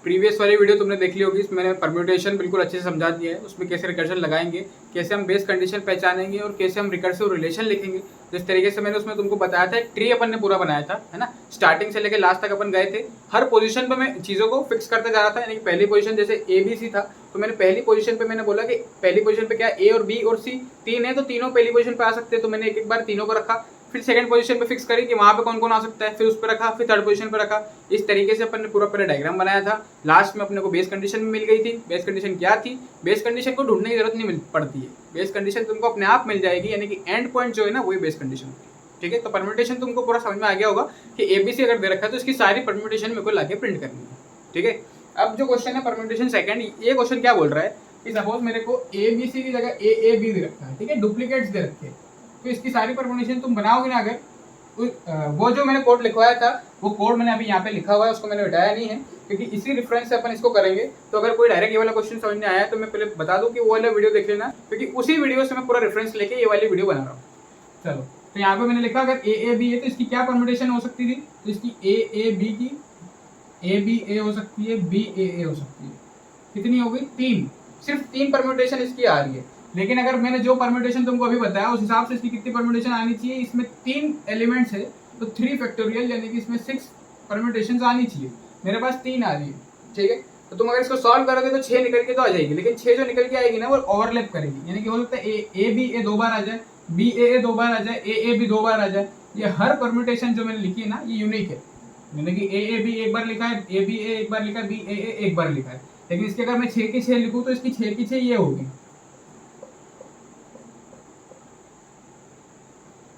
Previous वाली video तुमने देख ली होगी, इसमें मैंने परम्यूटेशन बिल्कुल अच्छे से समझा दिया है। उसमें कैसे रिकर्जन लगाएंगे, कैसे हम बेस कंडीशन पहचानेंगे और कैसे हम रिकर्सिव रिलेशन लिखेंगे। जिस तरीके से मैंने उसमें तुमको बताया था, एक ट्री अपन ने पूरा बनाया था, है ना। स्टार्टिंग से लेकर लास्ट तक अपन गए थे, हर पोजीशन पे मैं चीज़ों को फिक्स करते जा रहा था। यानी कि पहली पोजीशन जैसे ABC था, तो मैंने पहली पोजीशन पे मैंने बोला कि पहली पोजीशन पे क्या A और B और C तीन है, तो तीनों पहली पोजीशन पे आ सकते हैं। तो मैंने एक एक बार तीनों को रखा, फिर सेकंड पोजीशन पे फिक्स करी कि वहां पे कौन कौन आ सकता है, फिर उस पर रखा, फिर थर्ड पोजीशन पे रखा। इस तरीके से अपन ने पूरा पूरा डायग्राम बनाया था। लास्ट में अपने को बेस कंडीशन मिल गई थी। बेस कंडीशन क्या थी? बेस कंडीशन को ढूंढने की जरूरत नहीं पड़ती है, बेस कंडीशन तुमको अपने आप मिल जाएगी। यानी कि एंड पॉइंट जो है ना, वही बेस कंडीशन होती है। ठीक है, तो परम्यूटेशन तुमको पूरा समझ में आ गया होगा कि ABC अगर दे रखा है तो इसकी सारी परम्यूटेशन मेरे को लाके प्रिंट करनी है। ठीक है, अब जो क्वेश्चन है परम्यूटेशन सेकंड, ये क्वेश्चन क्या बोल रहा है कि सपोज मेरे को ABC की जगह AAB दे रखा है, ठीक है, डुप्लीकेट्स दे रखे हैं, तो इसकी सारी परम्यूटेशन तुम बनाओगे ना। अगर वो जो मैंने कोड लिखवाया था, वो कोड मैंने अभी यहाँ पे लिखा हुआ है, उसको मैंने हटाया नहीं है, क्योंकि इसी रेफरेंस से अपन इसको करेंगे। तो अगर कोई डायरेक्ट ये वाला क्वेश्चन समझ में आया तो मैं पहले बता दूं कि वो वाला वीडियो देख लेना, क्योंकि उसी वीडियो से मैं पूरा रेफरेंस लेके ये वाली वीडियो बना रहा हूँ। चलो, तो यहाँ पे मैंने लिखा अगर AAB है तो इसकी क्या परम्यूटेशन हो सकती थी, तो इसकी AAB की ABA हो सकती है, BAA हो सकती है। कितनी हो गई? 3। सिर्फ 3 परम्यूटेशन इसकी आ रही है। लेकिन अगर मैंने जो परम्यूटेशन तुमको अभी बताया उस हिसाब से इसकी कितनी परम्यूटेशन आनी चाहिए? इसमें 3 एलिमेंट्स है तो 3 फैक्टोरियल, यानी कि इसमें 6 परम्यूटेशन आनी चाहिए। मेरे पास 3 आ रही है, ठीक है। तो तुम अगर इसको सॉल्व करोगे तो 6 निकल के तो आ जाएगी, लेकिन 6 जो निकल के आएगी ना वो ओवरलैप करेगी। यानी कि हो सकता है ABA 2 बार आ जाए, BAA 2 बार आ जाए, AAB 2 बार आ जाए। ये हर परम्यूटेशन जो मैंने लिखी है ना, ये यूनिक है। मैंने कि AAB एक बार लिखा है, ABA एक बार लिखा है, BAA एक बार लिखा है। लेकिन इसके अगर मैं 6 की 6 लिखूं तो इसकी 6 की 6 ये होगी,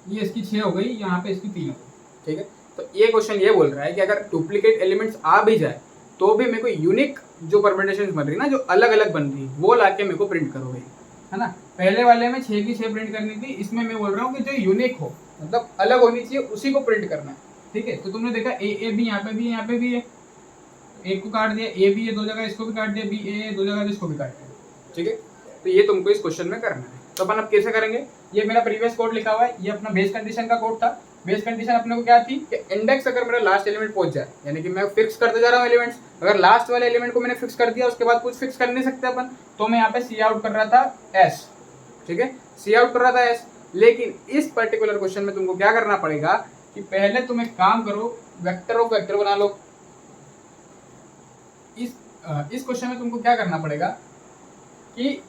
ये इसकी 6 हो गई, यहाँ पे इसकी 3 हो गई। ठीक है, तो ये क्वेश्चन ये बोल रहा है कि अगर डुप्लीकेट एलिमेंट्स आ भी जाए तो भी मेरे को यूनिक जो परम्यूटेशन बन रही ना, जो अलग अलग बन रही, वो लाके मेरे को प्रिंट करोगे, है ना। पहले वाले में 6 की 6 प्रिंट करनी थी, इसमें मैं बोल रहा हूँ कि जो यूनिक हो, मतलब अलग होनी चाहिए, उसी को प्रिंट करना है। ठीक है, तो तुमने देखा AAB यहाँ पे भी, यहाँ पे भी है, एक को काट दिया, AB है 2 जगह, इसको भी काट दिया, BA 2 जगह, इसको भी काट दिया। ठीक है, तो ये तुमको इस क्वेश्चन में करना है। तो अपन अब कैसे करेंगे? ये मेरा प्रीवियस कोड लिखा हुआ है, ये अपना बेस कंडीशन का कोड था। बेस कंडीशन अपने को क्या थी कि इंडेक्स अगर मेरा लास्ट एलिमेंट पहुंच जाए, यानी कि मैं फिक्स करते जा रहा हूँ एलिमेंट्स, अगर लास्ट वाले एलिमेंट को मैंने फिक्स कर दिया उसके बाद कुछ फिक्स कर नहीं सकते अपन, तो मैं यहाँ पे सी आउट कर रहा था S। ठीक है, सी आउट कर रहा था S। लेकिन इस पर्टिकुलर क्वेश्चन में तुमको क्या करना पड़ेगा कि पहले तुम एक काम करो, वेक्टर ऑफ वेक्टर बना लो। इस क्वेश्चन में तुमको क्या करना पड़ेगा कि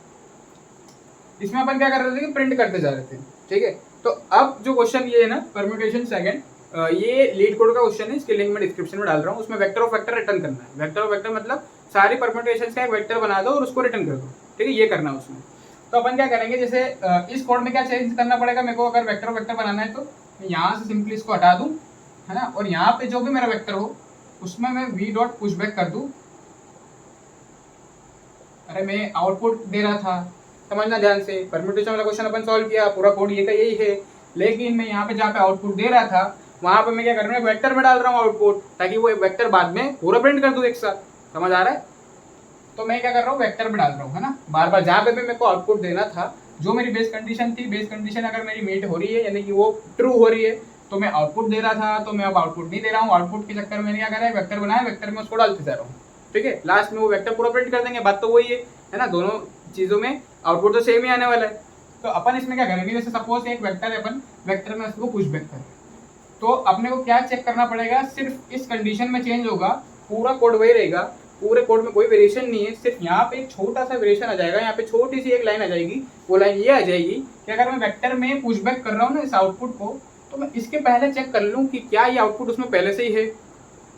इसमें अपन क्या कर रहे थे कि प्रिंट करते जा रहे थे। ठीक है, तो अब जो क्वेश्चन ये है ना, परम्यूटेशन सेकंड, ये लीड कोड का क्वेश्चन है, इसके लिंक मैं डिस्क्रिप्शन में डाल रहा हूँ। उसमें वेक्टर ऑफ वेक्टर रिटर्न करना है। वेक्टर ऑफ वेक्टर मतलब सारी परम्यूटेशंस का एक वेक्टर बना दो और उसको रिटर्न कर दो। ठीक है, ये करना है उसमें। तो अपन क्या करेंगे, जैसे इस कोड में क्या चेंज करना पड़ेगा मेरे को, अगर वेक्टर ऑफ वेक्टर बनाना है तो यहाँ से सिंपली इसको हटा दूँ, है ना, और यहाँ पे जो भी मेरा वेक्टर हो उसमें मैं v डॉट पुशबैक कर दूँ। अरे मैं आउटपुट दे रहा था, समझना ध्यान से, परम्यूटेशन वाला क्वेश्चन अपन सॉल्व किया, पूरा कोड ये का यही है। लेकिन मैं यहाँ पे जहाँ पे आउटपुट दे रहा था वहाँ पे मैं क्या कर रहा हूँ, वेक्टर में डाल रहा हूँ आउटपुट, ताकि वो वेक्टर बाद में पूरा प्रिंट कर दूँ एक साथ। समझ आ रहा है? तो मैं क्या कर रहा हूँ, वेक्टर में डाल रहा हूँ, है ना, बार बार जहाँ पे भी मेरे को आउटपुट देना था, जो मेरी बेस कंडीशन थी, बेस कंडीशन अगर मेरी मीट हो रही है, यानी कि वो ट्रू हो रही है, तो मैं आउटपुट दे रहा था, तो मैं अब आउटपुट नहीं दे रहा हूँ। आउटपुट के चक्कर में मैंने क्या करा है, वेक्टर बनाया, वेक्टर में उसको डालते जा रहा हूँ। ठीक है, लास्ट में वो वेक्टर पूरा प्रिंट कर देंगे, बात तो वही है ना, दोनों चीज़ों में आउटपुट तो सेम ही आने वाला है। तो अपन इसमें क्या करेंगे, जैसे सपोज एक वेक्टर है, अपन वेक्टर में उसको पुशबैक करें, तो अपने को क्या चेक करना पड़ेगा, सिर्फ इस कंडीशन में चेंज होगा, पूरा कोड वही रहेगा, पूरे कोड में कोई वेरिएशन नहीं है। सिर्फ यहाँ पे एक छोटा सा वेरिएशन आ जाएगा, यहाँ पे छोटी सी एक लाइन आ जाएगी, वो लाइन ये आ जाएगी कि अगर मैं वेक्टर में पुशबैक कर रहा हूँ ना इस आउटपुट को, तो मैं इसके पहले चेक कर लूँ कि क्या ये आउटपुट उसमें पहले से ही है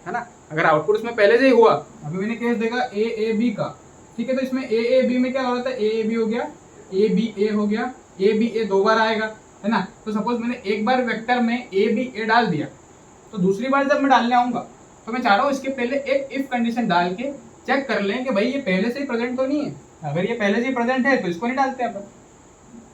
ना। अगर आउटपुट उसमें पहले से ही हुआ, अभी मैंने केस देखा AAB का, ठीक है, तो इसमें AAB में क्या हो रहा था, AAB हो गया, ABA हो गया, ABA 2 बार आएगा, है ना। तो सपोज मैंने एक बार वेक्टर में ABA डाल दिया, तो दूसरी बार जब मैं डालने आऊंगा तो मैं चाह रहा हूँ इसके पहले एक इफ कंडीशन डाल के चेक कर लें कि भाई ये पहले से ही प्रेजेंट तो नहीं है। अगर ये पहले से ही प्रेजेंट है तो इसको नहीं डालते अपन।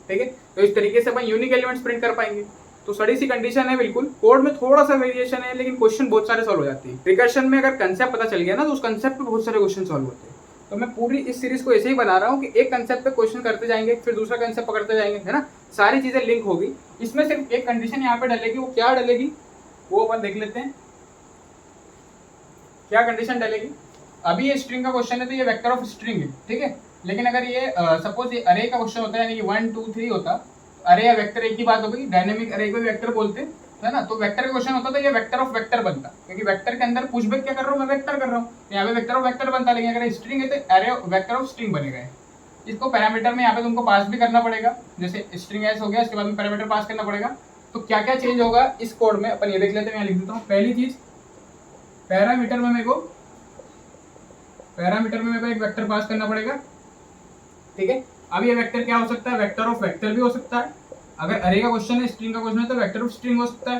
ठीक है, तो इस तरीके से अपन यूनिक एलिमेंट्स प्रिंट कर पाएंगे। तो सड़ी सी कंडीशन है, बिल्कुल कोड में थोड़ा सा वेरिएशन है, लेकिन क्वेश्चन बहुत सारे सॉल्व हो जाते हैं। रिकर्शन में अगर कंसेप्ट पता चल गया ना, तो उस कंसेप्ट पे बहुत सारे क्वेश्चन सॉल्व होते हैं। तो मैं पूरी इस सीरीज को ऐसे ही बना रहा हूँ कि एक कंसेप्ट पे क्वेश्चन करते जाएंगे, फिर दूसरा कंसेप्ट पकड़ते जाएंगे, है ना, सारी चीजें लिंक होगी। इसमें सिर्फ एक कंडीशन यहाँ पे डलेगी, वो क्या डलेगी वो अपन देख लेते हैं। क्या कंडीशन डलेगी अभी ये स्ट्रिंग का क्वेश्चन है तो ये वेक्टर ऑफ स्ट्रिंग है, ठीक है। लेकिन अगर ये सपोज ये अरे का क्वेश्चन होता है, यानी कि 1 2 3 होता, अरे या वेक्टर एक ही बात हो गई, डायनेमिक अरे को वेक्टर बोलते हैं, है ना। तो वेक्टर का क्वेश्चन होता तो ये वेक्टर ऑफ वेक्टर बनता, क्योंकि वेक्टर के अंदर पुशबैक क्या कर रहा हूँ मैं, वेक्टर कर रहा हूँ, यहाँ पे वेक्टर ऑफ वेक्टर बनता। लेकिन अगर स्ट्रिंग है तो अरे वेक्टर ऑफ स्ट्रिंग बनेगा। इसको पैरामीटर में यहाँ पे तुमको पास भी करना पड़ेगा, जैसे स्ट्रिंग एस हो गया, इसके बाद में पैरामीटर पास करना पड़ेगा। तो क्या क्या चेंज होगा इस कोड में अपन ये देख लेते हैं। यहाँ लिख देता हूँ। पहली चीज, पैरामीटर में मेरे को एक वेक्टर पास करना पड़ेगा, ठीक है। अब ये वेक्टर क्या हो सकता है, वेक्टर ऑफ वेक्टर भी हो सकता है। अगर अरे का क्वेश्चन है, स्ट्रिंग का क्वेश्चन है, तो वेक्टर ऑफ स्ट्रिंग हो सकता है,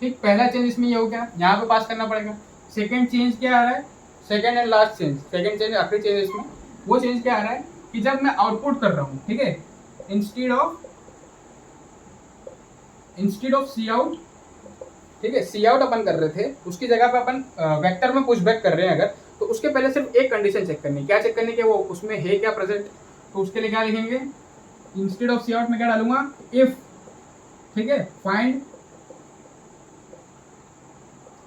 ठीक। पहला चेंज इसमें ये हो गया, यहाँ पे पास करना पड़ेगा। सेकंड चेंज क्या आ रहा है, second and last change, second change आखिरी चेंज इसमें, वो चेंज क्या आ रहा है कि जब मैं आउटपुट कर रहा हूँ, ठीक है, इंस्टेड ऑफ सी आउट, ठीक है, सी आउट अपन कर रहे थे, उसकी जगह पे अपन वेक्टर में पुश बैक कर रहे हैं अगर, तो उसके पहले सिर्फ एक कंडीशन चेक करनी है। क्या चेक करनी है कि वो उसमें है क्या प्रेजेंट। तो उसके लिए क्या लिखेंगे, इंस्टेड ऑफ सी आउट में क्या डालूंगा, इफ, ठीक है, find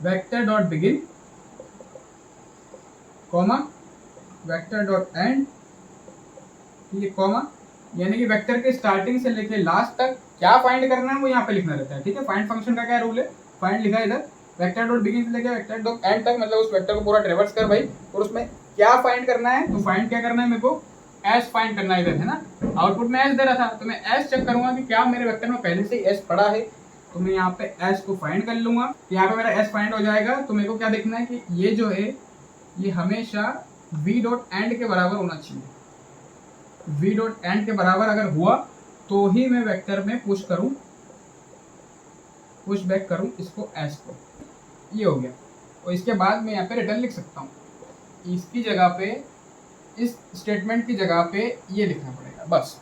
vector dot begin comma vector dot and, ठीक है, कॉमा, यानी कि वेक्टर के स्टार्टिंग से लेके लास्ट तक क्या फाइंड करना है वो यहाँ पे लिखना रहता है, ठीक है। फाइंड फंक्शन का क्या रूल है, फाइंड लिखा है इधर, वेक्टर डॉट बिगिन से लेके वेक्टर डॉट एंड तक, मतलब उस वेक्टर को पूरा ट्रेवर्स कर भाई, और उसमें क्या फाइंड करना है। तो फाइंड क्या करना है मेरे को, एस फाइंड करना है इधर, है ना। आउटपुट में एस दे रहा था, तो मैं एस चेक करूंगा कि क्या मेरे वेक्टर में पहले से एस पड़ा है, तो मैं यहाँ पे एस को फाइंड कर लूंगा। यहाँ पे मेरा एस फाइंड हो जाएगा। तो मेरे को क्या देखना है कि ये जो है ये हमेशा वी डॉट एंड के बराबर होना चाहिए। वी डॉट एंड के बराबर अगर हुआ तो ही मैं वेक्टर में पुश बैक करूं इसको एस को। ये हो गया। और इसके बाद मैं यहाँ पे रिटर्न लिख सकता हूँ, इसकी जगह पे, इस स्टेटमेंट की जगह पे ये लिखना पड़ेगा बस,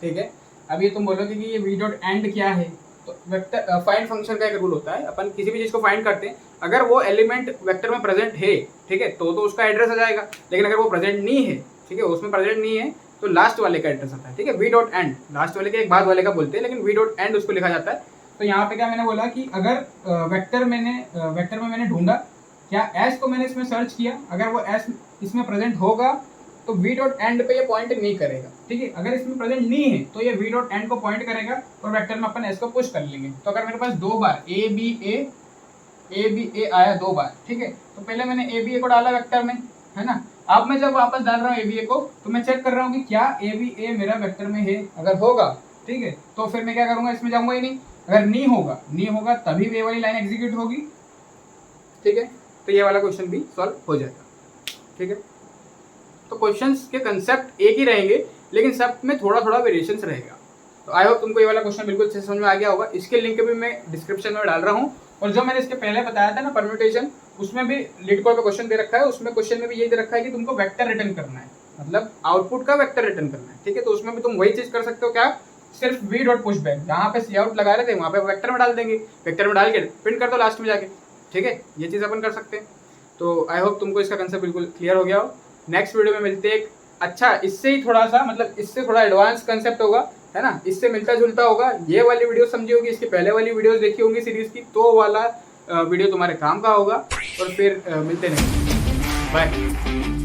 ठीक है। अब ये तुम बोलोगे कि ये वी डॉट एंड क्या है, तो वेक्टर फाइंड फंक्शन का एक रूल होता है, अपन किसी भी चीज़ को फाइंड करते हैं, अगर वो एलिमेंट वेक्टर में प्रेजेंट है, ठीक है, तो उसका एड्रेस आ जाएगा। लेकिन अगर वो प्रेजेंट नहीं है, ठीक है, उसमें प्रेजेंट नहीं है, तो लास्ट वाले का एड्रेस आता है, ठीक है। वी डॉट एंड, लास्ट वाले के एक बाद वाले का बोलते हैं, लेकिन वी डॉट एंड उसको लिखा जाता है। तो यहाँ पे क्या मैंने बोला कि अगर वेक्टर में मैंने ढूंढा, क्या एस को मैंने इसमें सर्च किया, अगर वो एस इसमें प्रेजेंट होगा तो वी डॉट एंड पे ये पॉइंट नहीं करेगा, ठीक है। अगर इसमें प्रेजेंट नहीं है तो ये वी डॉट एंड को पॉइंट करेगा और वेक्टर में अपन एस को पुश कर लेंगे। तो अगर मेरे पास दो बार ए बी ए आया दो बार, ठीक है, तो पहले मैंने ए बी ए को डाला वेक्टर में, है ना। अब मैं जब वापस डाल रहा हूँ ए बी ए को, तो मैं चेक कर रहा हूँ कि क्या ए बी ए मेरा वेक्टर में है। अगर होगा, ठीक है, तो फिर मैं क्या करूँगा, इसमें जाऊँगा ही नहीं। अगर नहीं होगा तभी ये वाली लाइन एग्जीक्यूट होगी, ठीक है। तो ये वाला क्वेश्चन भी सॉल्व हो जाएगा, ठीक है। तो क्वेश्चंस के कंसेप्ट एक ही रहेंगे, लेकिन सब में थोड़ा थोड़ा वेरिएशंस रहेगा। तो आई होप तुमको ये वाला क्वेश्चन बिल्कुल अच्छे से समझ में आ गया होगा। इसके लिंक भी मैं डिस्क्रिप्शन में डाल रहा हूँ, और जो मैंने इसके पहले बताया था ना परम्यूटेशन, उसमें भी लीड कोड पे क्वेश्चन दे रखा है। उसमें क्वेश्चन में भी यही दे रखा है कि तुमको वेक्टर रिटर्न करना है, मतलब आउटपुट का वेक्टर रिटर्न करना है, ठीक है। तो उसमें भी तुम वही चीज कर सकते हो, क्या, सिर्फ वी डॉट पुश बैक, जहाँ पे सी आउट लगा रहे थे वहाँ पे वेक्टर में डाल देंगे, वेक्टर में डाल के प्रिंट कर दो लास्ट में जाके, ठीक है। ये चीज़ अपन कर सकते हैं। तो आई होप तुमको इसका कंसेप्ट बिल्कुल क्लियर हो गया हो। नेक्स्ट वीडियो में मिलते हैं। अच्छा, इससे ही थोड़ा सा, मतलब इससे थोड़ा एडवांस कंसेप्ट होगा, है ना, इससे मिलता जुलता होगा। ये वाली वीडियो समझी होगी, इसकी पहले वाली वीडियोस देखी होंगी सीरीज की, तो वाला वीडियो तुम्हारे काम का होगा। और फिर मिलते हैं, बाय।